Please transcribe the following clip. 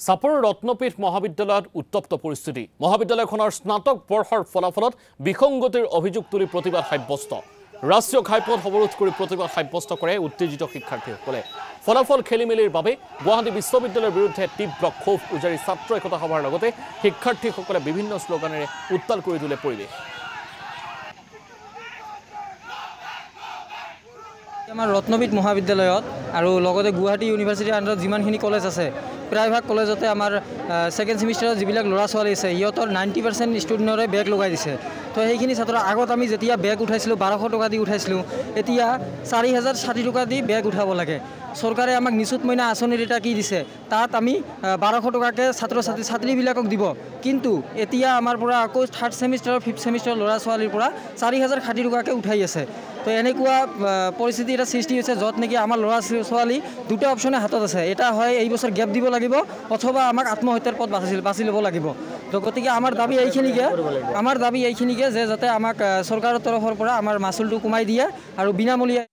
চাপৰ ৰত্নপীঠ মহাবিদ্যালয়ত উত্তপ্ত পৰিস্থিতি। মহাবিদ্যালয়খনৰ স্নাতক বৰ্ষৰ ফলাফলত বিসংগতিৰ অভিযোগ তুলি প্ৰতিবাদ সাব্যস্ত। ৰাষ্ট্ৰীয় ঘাইপথ অৱৰোধ কৰি প্ৰতিবাদ সাব্যস্ত কৰে উত্তেজিত শিক্ষাৰ্থীসকলে। ফলাফল খেলিমেলিৰ বাবে গুৱাহাটী বিশ্ববিদ্যালয়ৰ বিৰুদ্ধে তীব্ৰ ক্ষোভ উজাৰি ছাত্ৰ একতা সভাৰ লগতে শিক্ষাৰ্থীসকলে বিভিন্ন শ্লোগানেৰে উত্তাল কৰি তোলে পৰিৱেশ। আমাৰ ৰত্নপীঠ মহাবিদ্যালয়ত আৰু লগতে গুৱাহাটী ইউনিভাৰ্চিটিৰ আণ্ডাৰত যিমানখিনি কলেজ আছে প্ৰায়ভাগ কলেজতে আমাৰ ছেকেণ্ড ছেমিষ্টাৰত যিবিলাক ল'ৰা ছোৱালী আছে সিহঁতৰ 90% ষ্টুডেণ্টৰে বেগ লগাই দিছে। তো সেইখিনি ছাত্ৰৰ আগত আমি যেতিয়া বেগ উঠাইছিলোঁ 1200 টকা দি উঠাইছিলোঁ, এতিয়া 4060 টকা দি বেগ উঠাব লাগে। চৰকাৰে আমাক নিযুত মইনা আঁচনিৰ এটা কি দিছে, তাত আমি 1200 টকাকৈ ছাত্ৰীবিলাকক দিব, কিন্তু এতিয়া আমাৰ পৰা আকৌ থাৰ্ড ছেমিষ্টাৰৰ ফিফ্থ ছেমিষ্টাৰৰ ল'ৰা ছোৱালীৰ পৰা 4060 টকাকৈ উঠাই আছে। তো এনেকুৱা পৰিস্থিতি এটা সৃষ্টি হৈছে য'ত নেকি আমাৰ ল'ৰা ছোৱালী দুটা অপশ্যনে হাতত আছে। এটা হয় এই বছৰ গেপ দিব লাগিব অথবা আমাক আত্মহত্যাৰ পথ বাছি ল'ব লাগিব। তো গতিকে আমাৰ দাবী এইখিনিকে যে যাতে আমাক চৰকাৰৰ তৰফৰ পৰা আমাৰ মাচুলটো কমাই দিয়ে আৰু বিনামূলীয়া